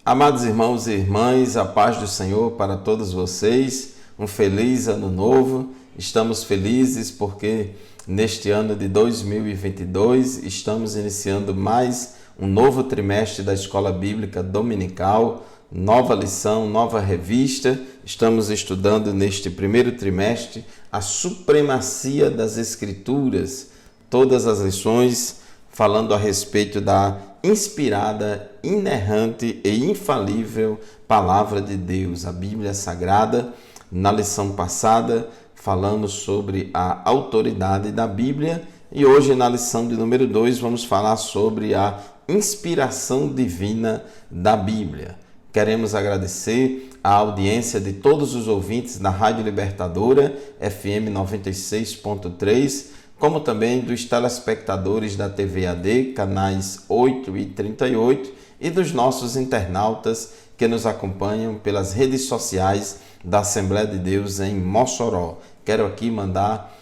Amados irmãos e irmãs, a paz do Senhor para todos vocês, um feliz ano novo. Estamos felizes porque neste ano de 2022 estamos iniciando mais um novo trimestre da Escola Bíblica Dominical, nova lição, nova revista. Estamos estudando neste primeiro trimestre a supremacia das Escrituras, todas as lições falando a respeito da inspirada, inerrante e infalível Palavra de Deus, a Bíblia Sagrada. Na lição passada, falamos sobre a autoridade da Bíblia e hoje, na lição de número 2, vamos falar sobre a inspiração divina da Bíblia. Queremos agradecer a audiência de todos os ouvintes da Rádio Libertadora, FM 96.3, como também dos telespectadores da TV AD, canais 8 e 38, e dos nossos internautas que nos acompanham pelas redes sociais da Assembleia de Deus em Mossoró. Quero aqui mandar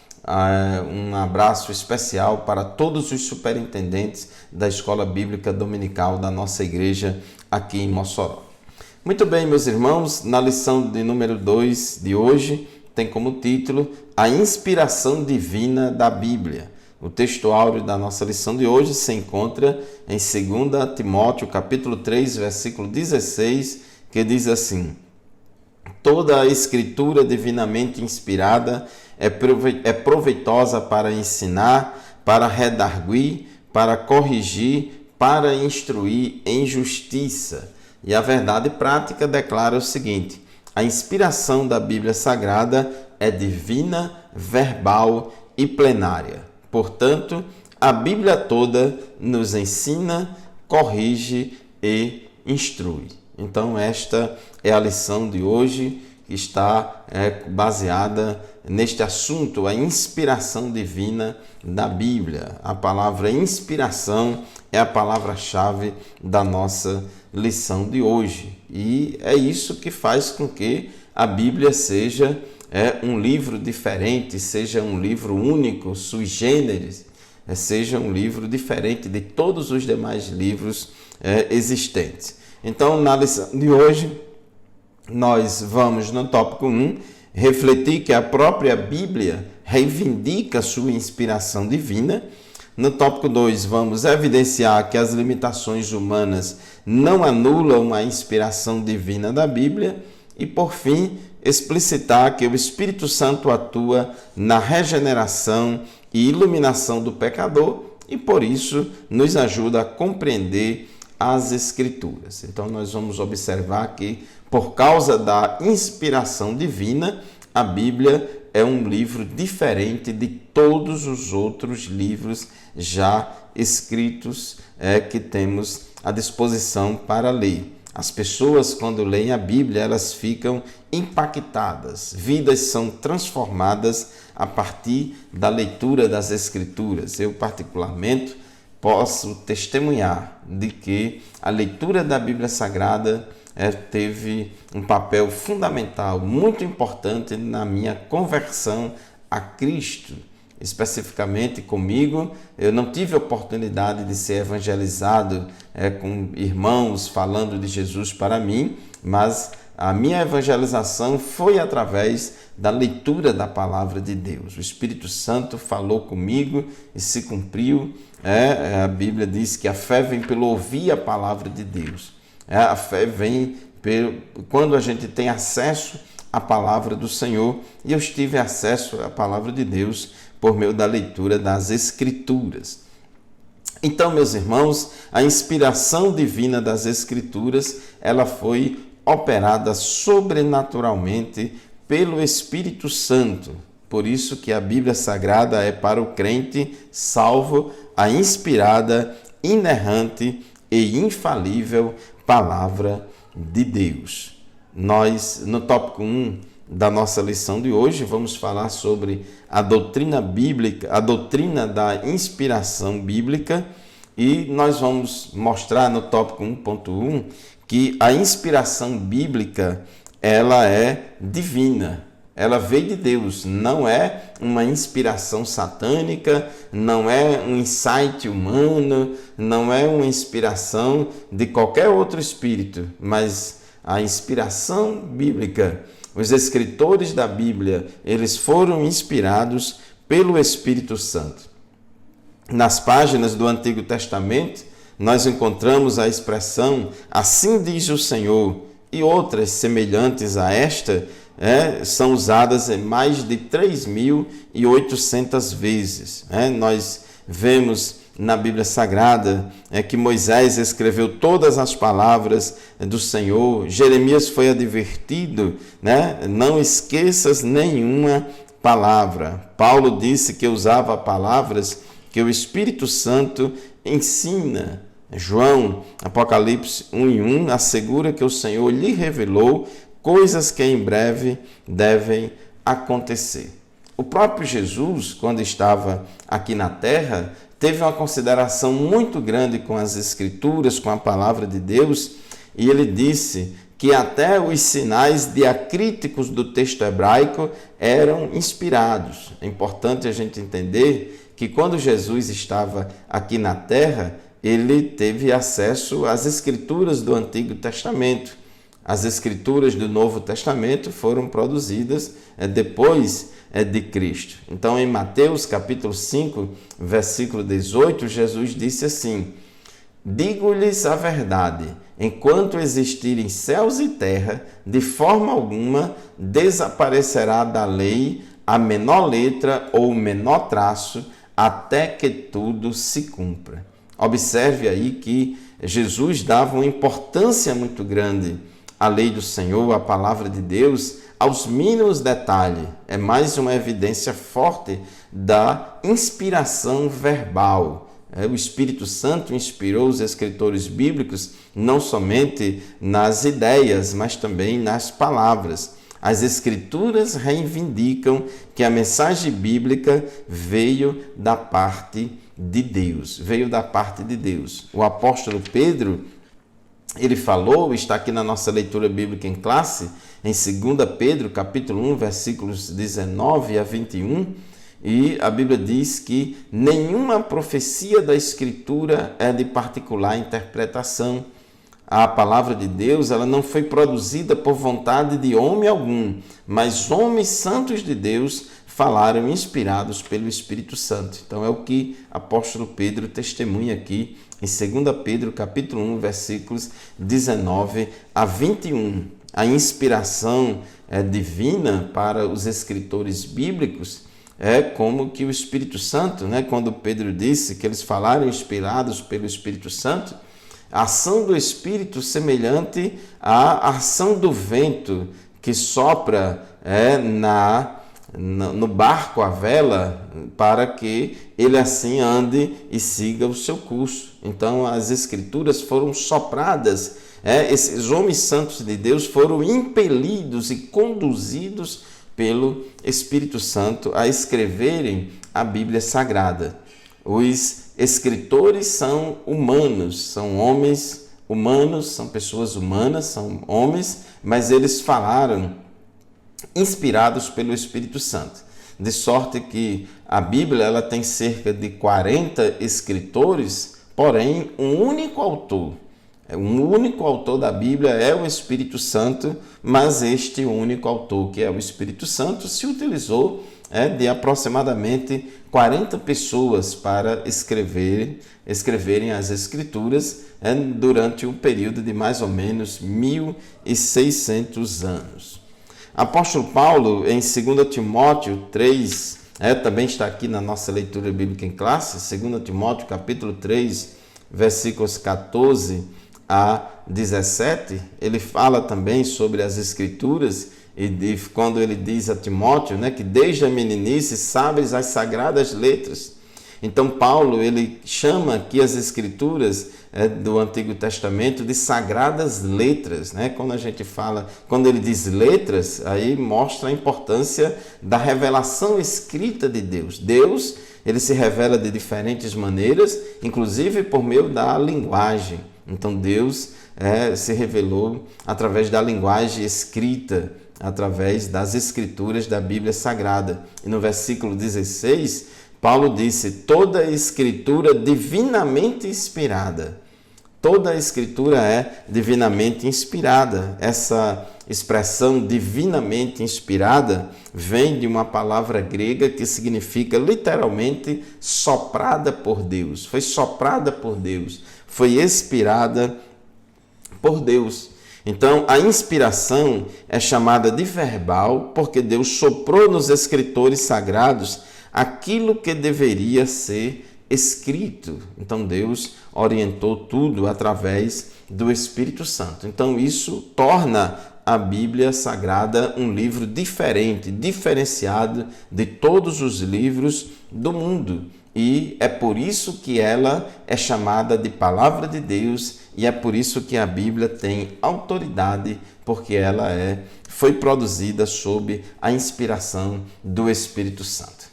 um abraço especial para todos os superintendentes da Escola Bíblica Dominical da nossa igreja aqui em Mossoró. Muito bem, meus irmãos, na lição de número 2 de hoje, tem como título A Inspiração Divina da Bíblia. O texto áureo da nossa lição de hoje se encontra em 2 Timóteo, capítulo 3, versículo 16, que diz assim: Toda a Escritura divinamente inspirada é proveitosa para ensinar, para redarguir, para corrigir, para instruir em justiça. E a verdade prática declara o seguinte: a inspiração da Bíblia Sagrada é divina, verbal e plenária. Portanto, a Bíblia toda nos ensina, corrige e instrui. Então, esta é a lição de hoje, que está baseada neste assunto, a inspiração divina da Bíblia. A palavra inspiração é a palavra-chave da nossa lição de hoje. E é isso que faz com que a Bíblia seja um livro diferente, seja um livro único, sui generis, seja um livro diferente de todos os demais livros existentes. Então, na lição de hoje, nós vamos, no tópico 1, refletir que a própria Bíblia reivindica sua inspiração divina. No tópico 2, vamos evidenciar que as limitações humanas não anulam a inspiração divina da Bíblia. E, por fim, explicitar que o Espírito Santo atua na regeneração e iluminação do pecador e, por isso, nos ajuda a compreender as Escrituras. Então, nós vamos observar que, por causa da inspiração divina, a Bíblia é um livro diferente de todos os outros livros já escritos que temos à disposição para ler. As pessoas, quando leem a Bíblia, elas ficam impactadas. Vidas são transformadas a partir da leitura das Escrituras. Eu, particularmente, posso testemunhar de que a leitura da Bíblia Sagrada teve um papel fundamental, muito importante na minha conversão a Cristo. Especificamente comigo, eu não tive oportunidade de ser evangelizado com irmãos falando de Jesus para mim, mas a minha evangelização foi através da leitura da Palavra de Deus. O Espírito Santo falou comigo e se cumpriu. A Bíblia diz que a fé vem pelo ouvir a Palavra de Deus. A fé vem quando a gente tem acesso à Palavra do Senhor, e eu tive acesso à Palavra de Deus por meio da leitura das Escrituras. Então, meus irmãos, a inspiração divina das Escrituras, ela foi operada sobrenaturalmente pelo Espírito Santo. Por isso que a Bíblia Sagrada é para o crente salvo a inspirada, inerrante e infalível Palavra de Deus. Nós, no tópico 1 da nossa lição de hoje, vamos falar sobre a doutrina bíblica, a doutrina da inspiração bíblica, e nós vamos mostrar no tópico 1.1 que a inspiração bíblica ela é divina. ela veio de Deus, não é uma inspiração satânica, não é um insight humano, não é uma inspiração de qualquer outro espírito, mas a inspiração bíblica. Os escritores da Bíblia, eles foram inspirados pelo Espírito Santo. Nas páginas do Antigo Testamento, nós encontramos a expressão "assim diz o Senhor", e outras semelhantes a esta são usadas em mais de 3.800 vezes. Nós vemos na Bíblia Sagrada que Moisés escreveu todas as palavras do Senhor. Jeremias foi advertido, não esqueças nenhuma palavra. Paulo disse que usava palavras que o Espírito Santo ensina. João, Apocalipse 1:1, assegura que o Senhor lhe revelou coisas que em breve devem acontecer. O próprio Jesus, quando estava aqui na terra, teve uma consideração muito grande com as Escrituras, com a palavra de Deus, e ele disse que até os sinais diacríticos do texto hebraico eram inspirados. É importante a gente entender que quando Jesus estava aqui na terra, ele teve acesso às Escrituras do Antigo Testamento. As Escrituras do Novo Testamento foram produzidas depois de Cristo. Então, em Mateus capítulo 5, versículo 18, Jesus disse assim: digo-lhes a verdade, enquanto existirem céus e terra, de forma alguma desaparecerá da lei a menor letra ou o menor traço, até que tudo se cumpra. Observe aí que Jesus dava uma importância muito grande à lei do Senhor, à palavra de Deus, aos mínimos detalhes. É mais uma evidência forte da inspiração verbal. O Espírito Santo inspirou os escritores bíblicos não somente nas ideias, mas também nas palavras. As Escrituras reivindicam que a mensagem bíblica veio da parte de Deus. Veio da parte de Deus. O apóstolo Pedro, ele falou, está aqui na nossa leitura bíblica em classe, em 2 Pedro, capítulo 1, versículos 19 a 21, e a Bíblia diz que nenhuma profecia da Escritura é de particular interpretação. A palavra de Deus, ela não foi produzida por vontade de homem algum, mas homens santos de Deus falaram inspirados pelo Espírito Santo. Então é o que o apóstolo Pedro testemunha aqui em 2 Pedro, capítulo 1, versículos 19 a 21. A inspiração divina para os escritores bíblicos é como que o Espírito Santo, quando Pedro disse que eles falaram inspirados pelo Espírito Santo, a ação do Espírito semelhante à ação do vento que sopra no barco, a vela, para que ele assim ande e siga o seu curso. Então as Escrituras foram sopradas, esses homens santos de Deus foram impelidos e conduzidos pelo Espírito Santo a escreverem a Bíblia Sagrada. Os escritores são humanos, são homens humanos, são pessoas humanas, são homens, mas eles falaram inspirados pelo Espírito Santo. De sorte que a Bíblia ela tem cerca de 40 escritores, porém um único autor. Um único autor da Bíblia é o Espírito Santo, mas este único autor, que é o Espírito Santo, se utilizou de aproximadamente 40 pessoas para escreverem as Escrituras durante um período de mais ou menos 1.600 anos. Apóstolo Paulo, em 2 Timóteo 3, também está aqui na nossa leitura bíblica em classe, 2 Timóteo capítulo 3, versículos 14 a 17, ele fala também sobre as Escrituras, e quando ele diz a Timóteo, que desde a meninice sabes as sagradas letras. Então Paulo ele chama aqui as Escrituras do Antigo Testamento de sagradas letras. Quando ele diz letras, aí mostra a importância da revelação escrita de Deus. Deus ele se revela de diferentes maneiras, inclusive por meio da linguagem. Então Deus se revelou através da linguagem escrita. através das escrituras da Bíblia Sagrada. E no versículo 16, Paulo disse: toda a escritura divinamente inspirada. Toda a escritura é divinamente inspirada. Essa expressão divinamente inspirada vem de uma palavra grega que significa literalmente soprada por Deus. Foi soprada por Deus, foi inspirada por Deus. Então, a inspiração é chamada de verbal porque Deus soprou nos escritores sagrados aquilo que deveria ser escrito. Então, Deus orientou tudo através do Espírito Santo. Então, isso torna a Bíblia Sagrada um livro diferente, diferenciado de todos os livros do mundo. E é por isso que ela é chamada de Palavra de Deus, e é por isso que a Bíblia tem autoridade, porque ela foi produzida sob a inspiração do Espírito Santo.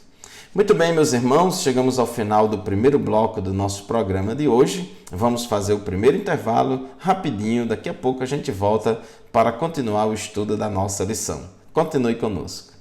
Muito bem, meus irmãos, chegamos ao final do primeiro bloco do nosso programa de hoje. Vamos fazer o primeiro intervalo rapidinho, daqui a pouco a gente volta para continuar o estudo da nossa lição. Continue conosco.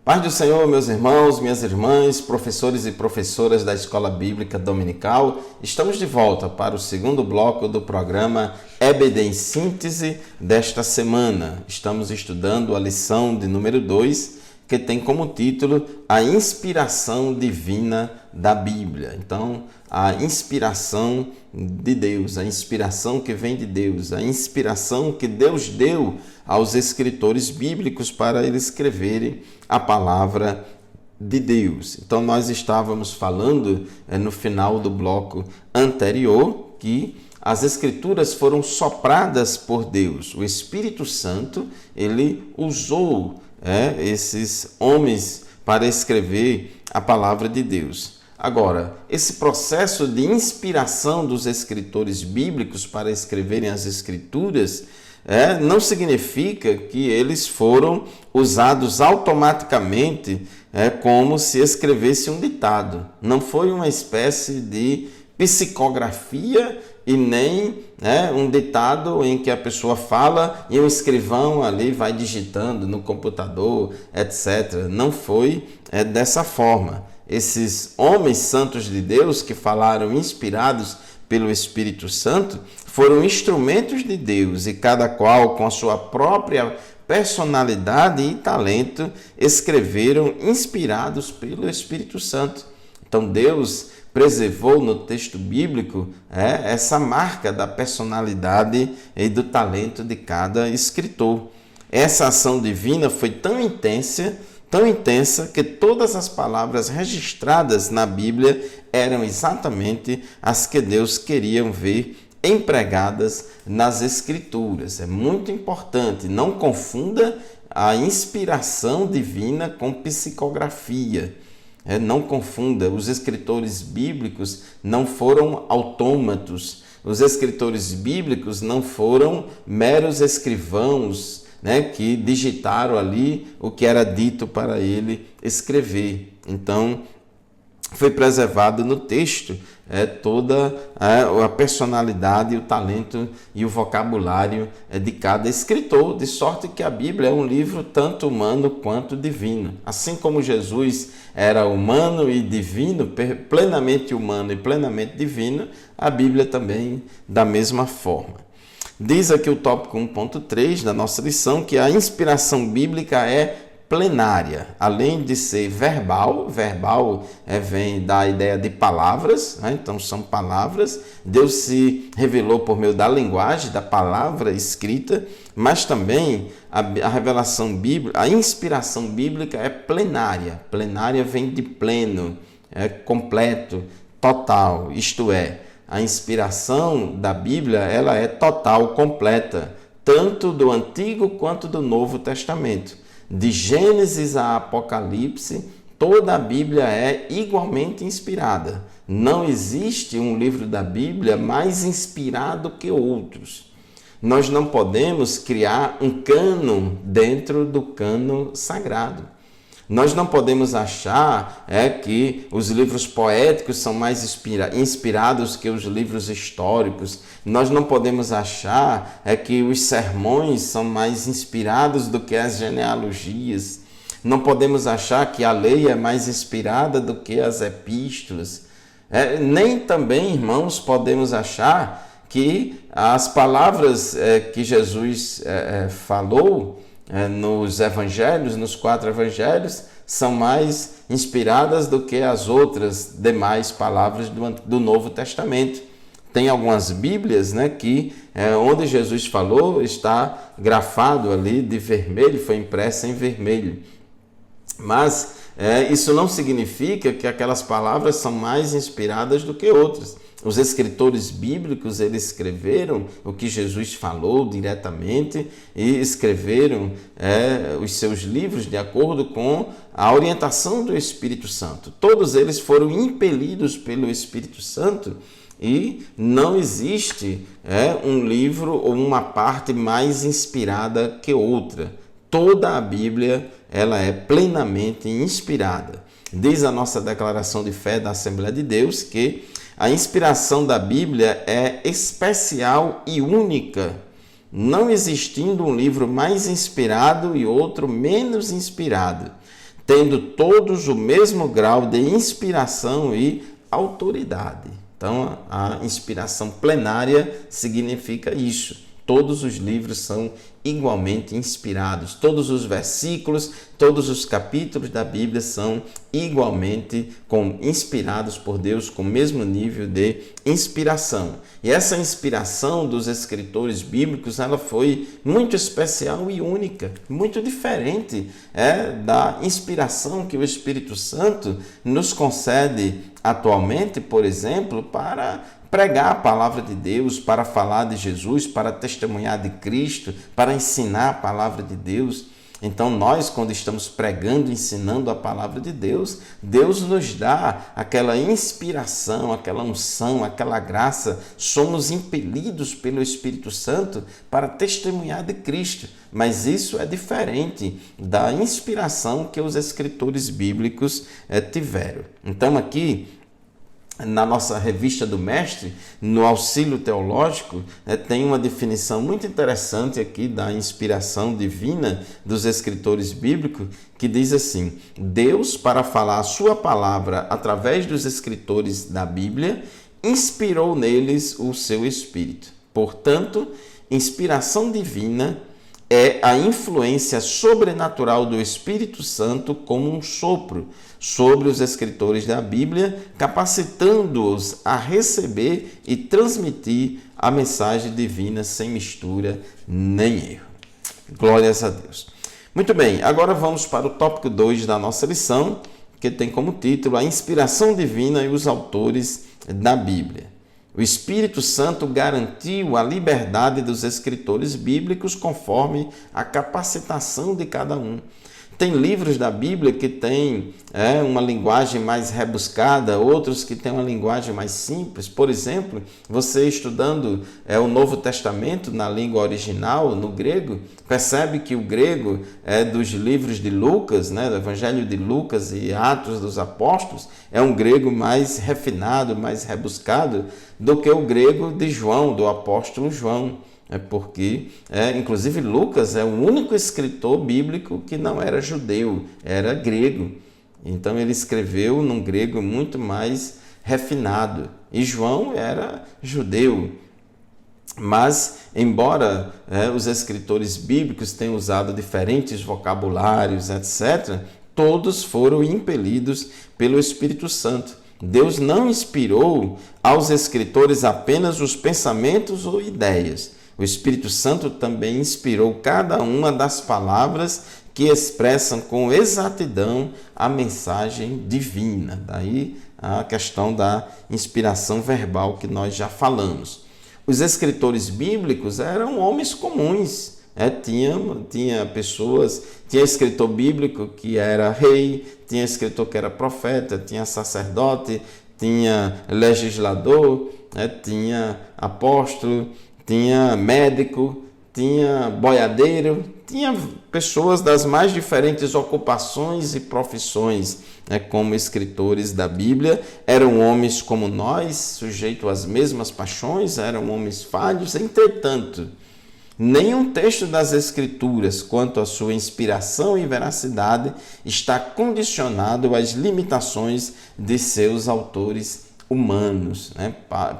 Paz do Senhor, meus irmãos, minhas irmãs, professores e professoras da Escola Bíblica Dominical. Estamos de volta para o segundo bloco do programa EBD em Síntese desta semana. Estamos estudando a lição de número 2, que tem como título A Inspiração Divina da Bíblia. Então, a inspiração de Deus, a inspiração que vem de Deus, a inspiração que Deus deu aos escritores bíblicos para eles escreverem a palavra de Deus. Então, nós estávamos falando no final do bloco anterior que as escrituras foram sopradas por Deus. O Espírito Santo, ele usou esses homens para escrever a palavra de Deus. Agora, esse processo de inspiração dos escritores bíblicos para escreverem as escrituras não significa que eles foram usados automaticamente como se escrevesse um ditado. Não foi uma espécie de psicografia e nem um ditado em que a pessoa fala e o escrivão ali vai digitando no computador, etc. Não foi dessa forma. Esses homens santos de Deus que falaram inspirados pelo Espírito Santo foram instrumentos de Deus e cada qual com a sua própria personalidade e talento escreveram inspirados pelo Espírito Santo. Então Deus preservou no texto bíblico essa marca da personalidade e do talento de cada escritor. Essa ação divina foi tão intensa que todas as palavras registradas na Bíblia eram exatamente as que Deus queria ver empregadas nas Escrituras. É muito importante, não confunda a inspiração divina com psicografia. Não confunda, os escritores bíblicos não foram autômatos, os escritores bíblicos não foram meros escrivãos, que digitaram ali o que era dito para ele escrever. Então, foi preservado no texto toda a personalidade, o talento e o vocabulário de cada escritor, de sorte que a Bíblia é um livro tanto humano quanto divino. Assim como Jesus era humano e divino, plenamente humano e plenamente divino, a Bíblia também da mesma forma. Diz aqui o tópico 1.3 da nossa lição que a inspiração bíblica é plenária, além de ser verbal vem da ideia de palavras, então são palavras, Deus se revelou por meio da linguagem, da palavra escrita, mas também a revelação bíblica, a inspiração bíblica é plenária vem de pleno, completo, total, isto é, a inspiração da Bíblia ela é total, completa, tanto do Antigo quanto do Novo Testamento. De Gênesis a Apocalipse, toda a Bíblia é igualmente inspirada. Não existe um livro da Bíblia mais inspirado que outros. Nós não podemos criar um cânon dentro do cânon sagrado. Nós não podemos achar que os livros poéticos são mais inspirados que os livros históricos. Nós não podemos achar que os sermões são mais inspirados do que as genealogias. Não podemos achar que a lei é mais inspirada do que as epístolas. Nem também, irmãos, podemos achar que as palavras que Jesus falou nos evangelhos, nos 4 evangelhos, são mais inspiradas do que as outras demais palavras do Novo Testamento. Tem algumas Bíblias que onde Jesus falou está grafado ali de vermelho, foi impressa em vermelho. Mas isso não significa que aquelas palavras são mais inspiradas do que outras. Os escritores bíblicos, eles escreveram o que Jesus falou diretamente e escreveram os seus livros de acordo com a orientação do Espírito Santo. Todos eles foram impelidos pelo Espírito Santo e não existe um livro ou uma parte mais inspirada que outra. Toda a Bíblia ela é plenamente inspirada. Diz a nossa declaração de fé da Assembleia de Deus que a inspiração da Bíblia é especial e única, não existindo um livro mais inspirado e outro menos inspirado, tendo todos o mesmo grau de inspiração e autoridade. Então, a inspiração plenária significa isso. Todos os livros são igualmente inspirados. Todos os versículos, todos os capítulos da Bíblia são igualmente inspirados por Deus com o mesmo nível de inspiração. E essa inspiração dos escritores bíblicos, ela foi muito especial e única, muito diferente da inspiração que o Espírito Santo nos concede atualmente, por exemplo, para pregar a palavra de Deus, para falar de Jesus, para testemunhar de Cristo, para ensinar a palavra de Deus. Então nós, quando estamos pregando, ensinando a palavra de Deus, Deus nos dá aquela inspiração, aquela unção, aquela graça. Somos impelidos pelo Espírito Santo para testemunhar de Cristo. Mas isso é diferente da inspiração que os escritores bíblicos tiveram. Então aqui, na nossa revista do Mestre, no Auxílio Teológico, tem uma definição muito interessante aqui da inspiração divina dos escritores bíblicos, que diz assim: Deus, para falar a sua palavra através dos escritores da Bíblia, inspirou neles o seu Espírito. Portanto, inspiração divina é a influência sobrenatural do Espírito Santo como um sopro sobre os escritores da Bíblia, capacitando-os a receber e transmitir a mensagem divina sem mistura nem erro. Glórias a Deus. Muito bem, agora vamos para o tópico 2 da nossa lição, que tem como título a inspiração divina e os autores da Bíblia. O Espírito Santo garantiu a liberdade dos escritores bíblicos conforme a capacitação de cada um. Tem livros da Bíblia que têm uma linguagem mais rebuscada, outros que têm uma linguagem mais simples. Por exemplo, você estudando o Novo Testamento na língua original, no grego, percebe que o grego dos livros de Lucas, do Evangelho de Lucas e Atos dos Apóstolos, é um grego mais refinado, mais rebuscado do que o grego de João, do apóstolo João. Porque, inclusive, Lucas é o único escritor bíblico que não era judeu, era grego. Então, ele escreveu num grego muito mais refinado. E João era judeu. Mas, embora os escritores bíblicos tenham usado diferentes vocabulários, etc., todos foram impelidos pelo Espírito Santo. Deus não inspirou aos escritores apenas os pensamentos ou ideias. O Espírito Santo também inspirou cada uma das palavras que expressam com exatidão a mensagem divina. Daí a questão da inspiração verbal que nós já falamos. Os escritores bíblicos eram homens comuns. Tinha pessoas, tinha escritor bíblico que era rei, tinha escritor que era profeta, tinha sacerdote, tinha legislador, tinha apóstolo, tinha médico, tinha boiadeiro, tinha pessoas das mais diferentes ocupações e profissões, como escritores da Bíblia. Eram homens como nós, sujeitos às mesmas paixões, eram homens falhos. Entretanto, nenhum texto das Escrituras, quanto à sua inspiração e veracidade, está condicionado às limitações de seus autores humanos.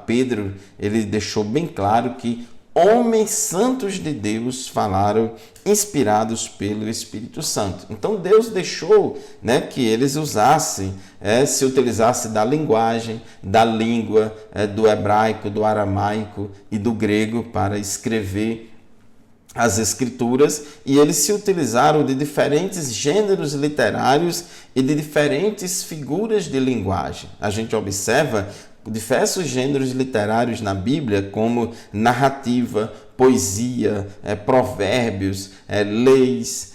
Pedro, ele deixou bem claro que homens santos de Deus falaram inspirados pelo Espírito Santo. Então Deus deixou que eles usassem, se utilizassem da linguagem, da língua, do hebraico, do aramaico e do grego para escrever as Escrituras, e eles se utilizaram de diferentes gêneros literários e de diferentes figuras de linguagem. A gente observa diversos gêneros literários na Bíblia, como narrativa, poesia, provérbios, leis,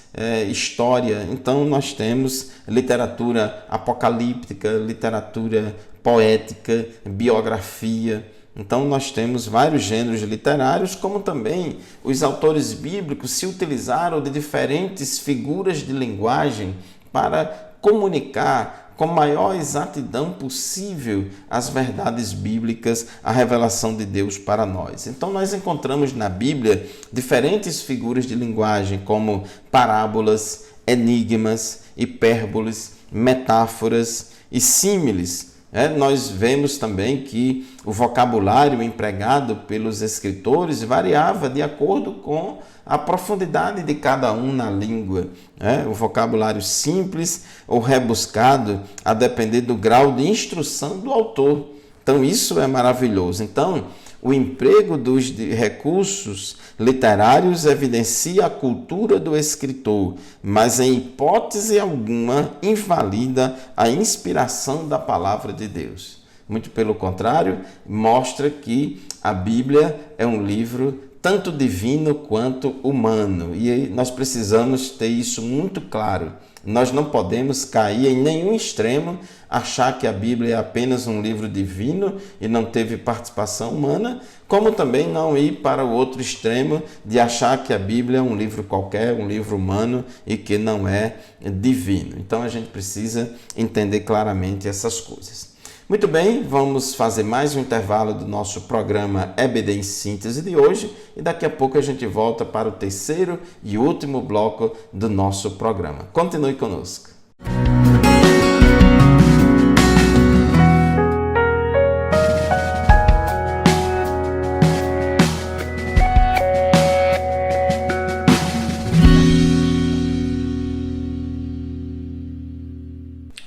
história. Então nós temos literatura apocalíptica, literatura poética, biografia. Então nós temos vários gêneros literários, como também os autores bíblicos se utilizaram de diferentes figuras de linguagem para comunicar com a maior exatidão possível as verdades bíblicas, a revelação de Deus para nós. Então nós encontramos na Bíblia diferentes figuras de linguagem, como parábolas, enigmas, hipérboles, metáforas e símiles. Nós vemos também que o vocabulário empregado pelos escritores variava de acordo com a profundidade de cada um na língua. O vocabulário simples ou rebuscado, a depender do grau de instrução do autor. Então isso é maravilhoso. Então, o emprego dos recursos literários evidencia a cultura do escritor, mas em hipótese alguma invalida a inspiração da palavra de Deus. Muito pelo contrário, mostra que a Bíblia é um livro tanto divino quanto humano, e nós precisamos ter isso muito claro. Nós não podemos cair em nenhum extremo, achar que a Bíblia é apenas um livro divino e não teve participação humana, como também não ir para o outro extremo de achar que a Bíblia é um livro qualquer, um livro humano e que não é divino. Então a gente precisa entender claramente essas coisas. Muito bem, vamos fazer mais um intervalo do nosso programa EBD em Síntese de hoje e daqui a pouco a gente volta para o terceiro e último bloco do nosso programa. Continue conosco.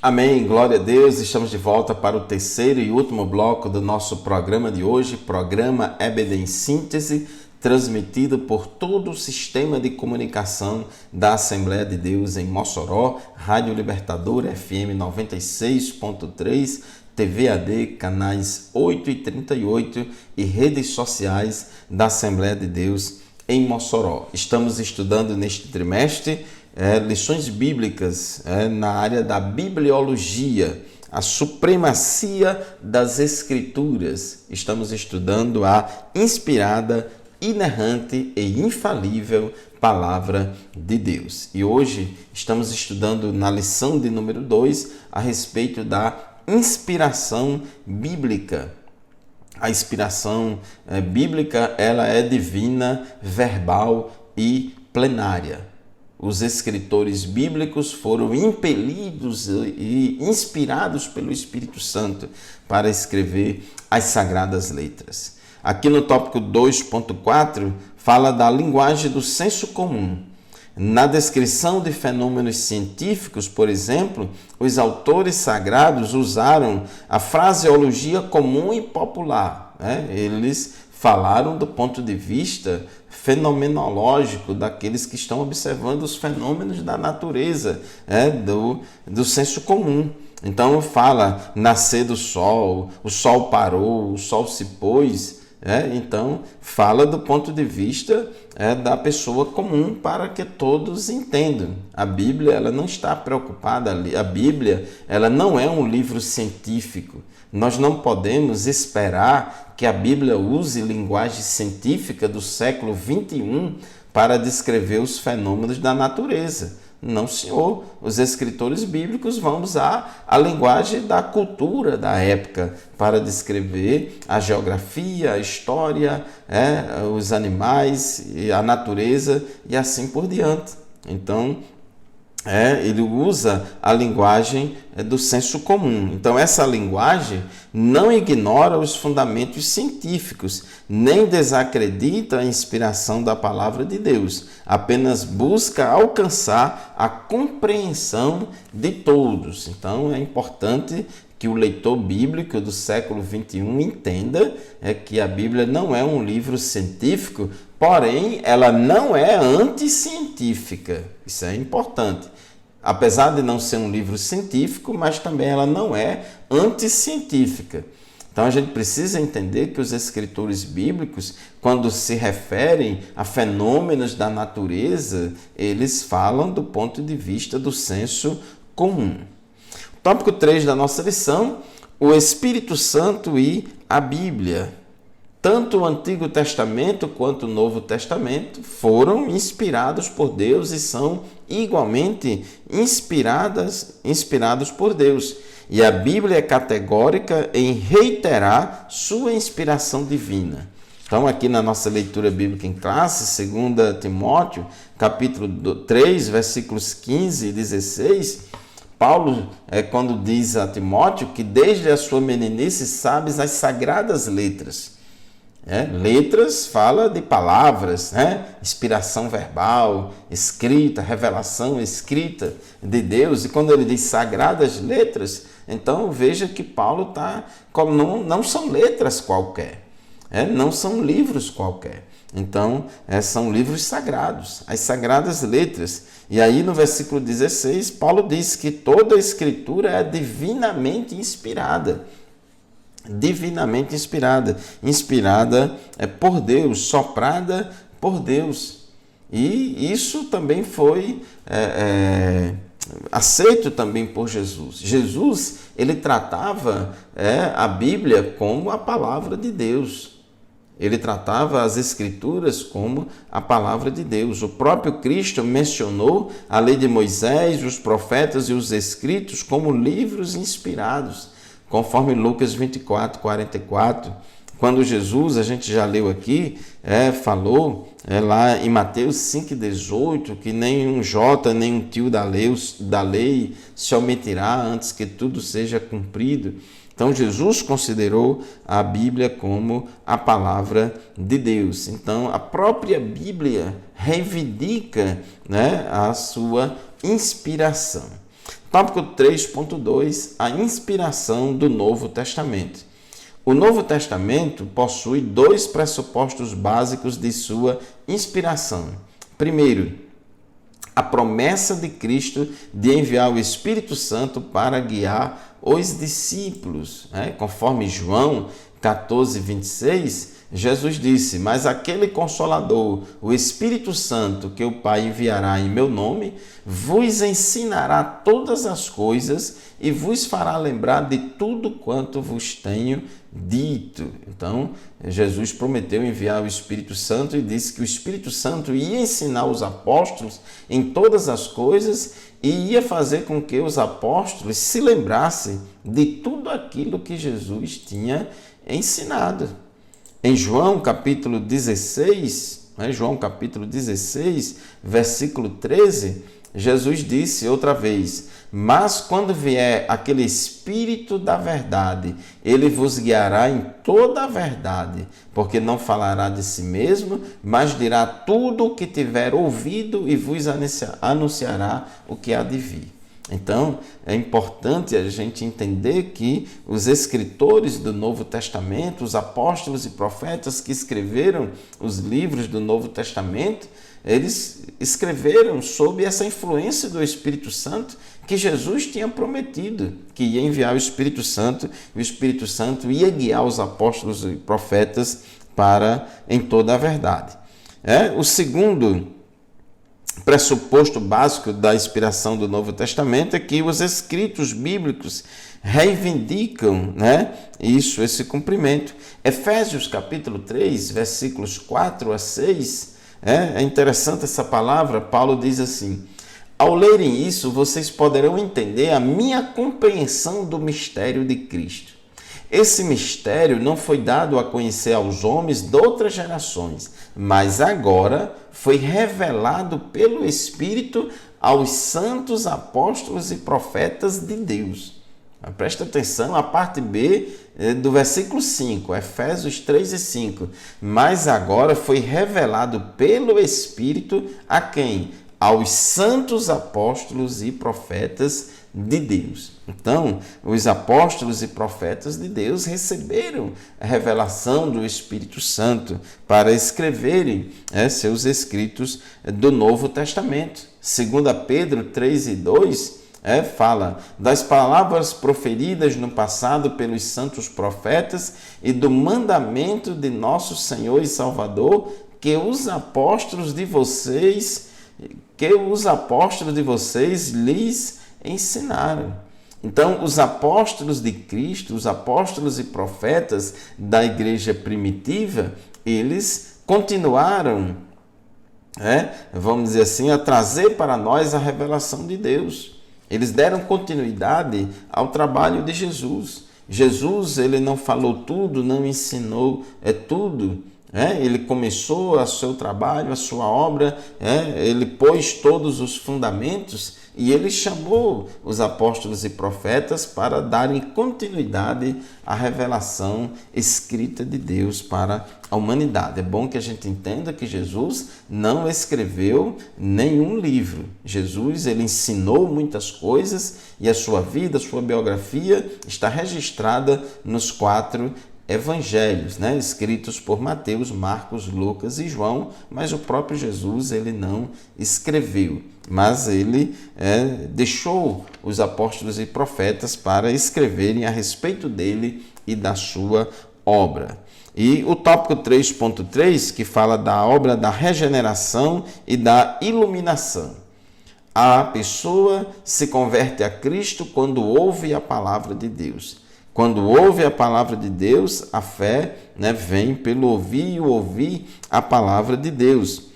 Amém, glória a Deus, estamos de volta para o terceiro e último bloco do nosso programa de hoje, programa EBD em Síntese, transmitido por todo o sistema de comunicação da Assembleia de Deus em Mossoró, Rádio Libertador FM 96.3, TV AD, canais 8 e 38 e redes sociais da Assembleia de Deus em Mossoró. Estamos estudando neste trimestre lições bíblicas na área da bibliologia, a supremacia das Escrituras. Estamos estudando a inspirada, inerrante e infalível Palavra de Deus. E hoje estamos estudando na lição de número 2 a respeito da inspiração bíblica. A inspiração bíblica, ela é divina, verbal e plenária. Os escritores bíblicos foram impelidos e inspirados pelo Espírito Santo para escrever as Sagradas Letras. Aqui no tópico 2.4 fala da linguagem do senso comum. Na descrição de fenômenos científicos, por exemplo, os autores sagrados usaram a fraseologia comum e popular. Eles falaram do ponto de vista fenomenológico daqueles que estão observando os fenômenos da natureza, do senso comum. Então fala nascer do sol, o sol parou, o sol se pôs, Então, fala do ponto de vista da pessoa comum para que todos entendam. A Bíblia ela não está preocupada, a Bíblia ela não é um livro científico. Nós não podemos esperar que a Bíblia use linguagem científica do século 21 para descrever os fenômenos da natureza. Não, senhor. Os escritores bíblicos vão usar a linguagem da cultura da época para descrever a geografia, a história, os animais, a natureza e assim por diante. Então, ele usa a linguagem do senso comum. Então, essa linguagem não ignora os fundamentos científicos, nem desacredita a inspiração da palavra de Deus, apenas busca alcançar a compreensão de todos. Então, é importante que o leitor bíblico do século 21 entenda que a Bíblia não é um livro científico, porém, ela não é anticientífica. Isso é importante. Apesar de não ser um livro científico, mas também ela não é anticientífica. Então a gente precisa entender que os escritores bíblicos, quando se referem a fenômenos da natureza, eles falam do ponto de vista do senso comum. Tópico 3 da nossa lição, o Espírito Santo e a Bíblia. Tanto o Antigo Testamento quanto o Novo Testamento foram inspirados por Deus e são igualmente inspirados por Deus. E a Bíblia é categórica em reiterar sua inspiração divina. Então, aqui na nossa leitura bíblica em classe, 2 Timóteo, capítulo 3, versículos 15 e 16, Paulo, quando diz a Timóteo que desde a sua meninice sabes as sagradas letras. Letras fala de palavras, inspiração verbal, escrita, revelação escrita de Deus. E quando ele diz sagradas letras, então veja que Paulo não são letras qualquer, não são livros qualquer. Então, são livros sagrados, as sagradas letras. E aí no versículo 16, Paulo diz que toda a escritura é divinamente inspirada. Divinamente inspirada por Deus, soprada por Deus. E isso também foi aceito também por Jesus. Jesus, ele tratava a Bíblia como a palavra de Deus. Ele tratava as Escrituras como a palavra de Deus. O próprio Cristo mencionou a lei de Moisés, os profetas e os escritos como livros inspirados. Conforme Lucas 24, 44, quando Jesus, a gente já leu aqui, falou lá em Mateus 5, 18, que nem um jota, nem um tio da lei se omitirá antes que tudo seja cumprido. Então, Jesus considerou a Bíblia como a palavra de Deus. Então, a própria Bíblia reivindica a sua inspiração. Tópico 3.2, a inspiração do Novo Testamento. O Novo Testamento possui dois pressupostos básicos de sua inspiração. Primeiro, a promessa de Cristo de enviar o Espírito Santo para guiar os discípulos. Conforme João 14, 26, Jesus disse: mas aquele Consolador, o Espírito Santo, que o Pai enviará em meu nome, vos ensinará todas as coisas e vos fará lembrar de tudo quanto vos tenho dito. Então, Jesus prometeu enviar o Espírito Santo e disse que o Espírito Santo ia ensinar os apóstolos em todas as coisas e ia fazer com que os apóstolos se lembrassem de tudo aquilo que Jesus tinha ensinado. Em João capítulo 16, versículo 13, Jesus disse outra vez: mas quando vier aquele Espírito da verdade, ele vos guiará em toda a verdade, porque não falará de si mesmo, mas dirá tudo o que tiver ouvido e vos anunciará o que há de vir. Então, é importante a gente entender que os escritores do Novo Testamento, os apóstolos e profetas que escreveram os livros do Novo Testamento, eles escreveram sob essa influência do Espírito Santo que Jesus tinha prometido, que ia enviar o Espírito Santo, e o Espírito Santo ia guiar os apóstolos e profetas em toda a verdade. O segundo pressuposto básico da inspiração do Novo Testamento é que os escritos bíblicos reivindicam, esse cumprimento. Efésios capítulo 3, versículos 4 a 6, é interessante essa palavra. Paulo diz assim: ao lerem isso, vocês poderão entender a minha compreensão do mistério de Cristo. Esse mistério não foi dado a conhecer aos homens de outras gerações, mas agora foi revelado pelo Espírito aos santos apóstolos e profetas de Deus. Presta atenção, a parte B do versículo 5, Efésios 3 e 5. Mas agora foi revelado pelo Espírito a quem? Aos santos apóstolos e profetas de Deus. Então, os apóstolos e profetas de Deus receberam a revelação do Espírito Santo para escreverem seus escritos do Novo Testamento. 2 Pedro 3 e 2 fala das palavras proferidas no passado pelos santos profetas e do mandamento de nosso Senhor e Salvador que os apóstolos de vocês lhes ensinaram. Então, os apóstolos de Cristo, os apóstolos e profetas da igreja primitiva, eles continuaram, vamos dizer assim, a trazer para nós a revelação de Deus. Eles deram continuidade ao trabalho de Jesus. Jesus, ele não falou tudo, não ensinou tudo. Ele começou o seu trabalho, a sua obra, ele pôs todos os fundamentos e ele chamou os apóstolos e profetas para darem continuidade à revelação escrita de Deus para a humanidade. É bom que a gente entenda que Jesus não escreveu nenhum livro. Jesus, ele ensinou muitas coisas e a sua vida, a sua biografia está registrada nos 4 evangelhos, escritos por Mateus, Marcos, Lucas e João, mas o próprio Jesus ele não escreveu, mas ele deixou os apóstolos e profetas para escreverem a respeito dele e da sua obra. E o tópico 3.3, que fala da obra da regeneração e da iluminação. A pessoa se converte a Cristo quando ouve a palavra de Deus. Quando ouve a palavra de Deus, a fé vem pelo ouvir e ouvir a palavra de Deus.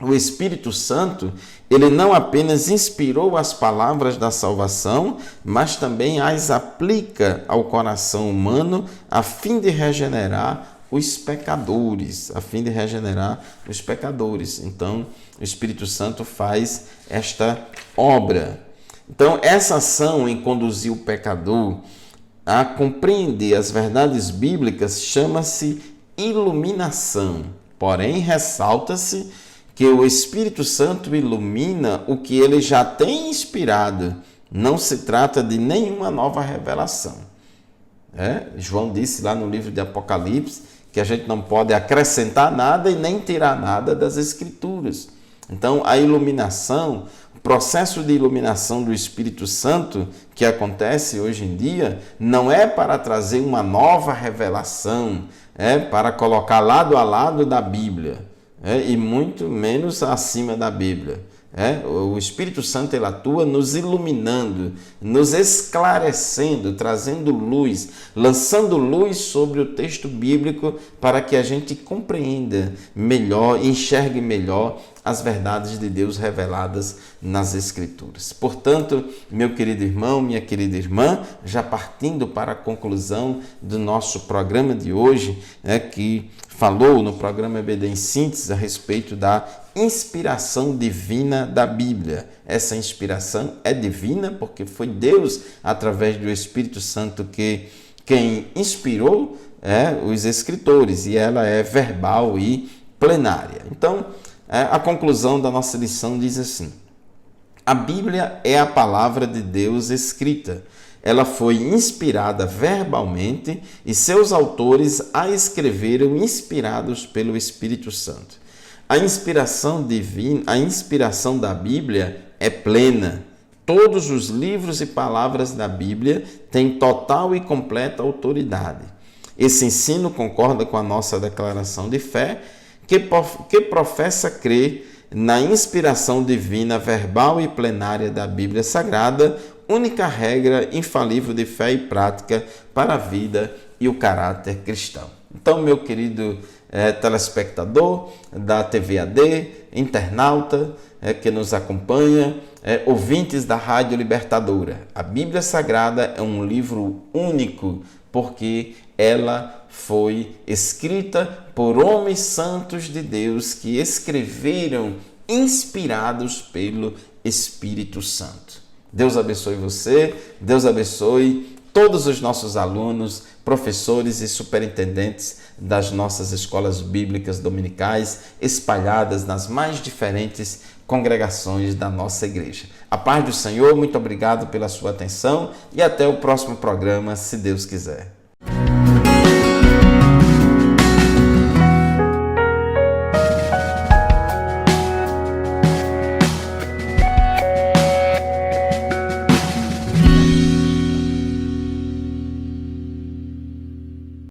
O Espírito Santo, ele não apenas inspirou as palavras da salvação, mas também as aplica ao coração humano a fim de regenerar os pecadores, Então, o Espírito Santo faz esta obra. Então, essa ação em conduzir o pecador a compreender as verdades bíblicas chama-se iluminação. Porém, ressalta-se que o Espírito Santo ilumina o que ele já tem inspirado. Não se trata de nenhuma nova revelação. João disse lá no livro de Apocalipse que a gente não pode acrescentar nada e nem tirar nada das Escrituras. Então, a iluminação, o processo de iluminação do Espírito Santo que acontece hoje em dia, não é para trazer uma nova revelação, para colocar lado a lado da Bíblia, e muito menos acima da Bíblia. O Espírito Santo ele atua nos iluminando, nos esclarecendo, trazendo luz, lançando luz sobre o texto bíblico para que a gente compreenda melhor, enxergue melhor as verdades de Deus reveladas nas Escrituras. Portanto, meu querido irmão, minha querida irmã, já partindo para a conclusão do nosso programa de hoje, que falou no programa EBD em Síntese a respeito da inspiração divina da Bíblia. Essa inspiração é divina porque foi Deus, através do Espírito Santo, quem inspirou os escritores, e ela é verbal e plenária. Então, a conclusão da nossa lição diz assim: a Bíblia é a palavra de Deus escrita. Ela foi inspirada verbalmente e seus autores a escreveram inspirados pelo Espírito Santo. A inspiração divina, a inspiração da Bíblia é plena. Todos os livros e palavras da Bíblia têm total e completa autoridade. Esse ensino concorda com a nossa declaração de fé, que professa crer na inspiração divina verbal e plenária da Bíblia Sagrada, única regra infalível de fé e prática para a vida e o caráter cristão. Então, meu querido telespectador da TV AD, internauta que nos acompanha, ouvintes da Rádio Libertadora, a Bíblia Sagrada é um livro único porque ela foi escrita por homens santos de Deus que escreveram inspirados pelo Espírito Santo. Deus abençoe você, Deus abençoe todos os nossos alunos, professores e superintendentes das nossas escolas bíblicas dominicais espalhadas nas mais diferentes congregações da nossa igreja. A paz do Senhor, muito obrigado pela sua atenção e até o próximo programa, se Deus quiser.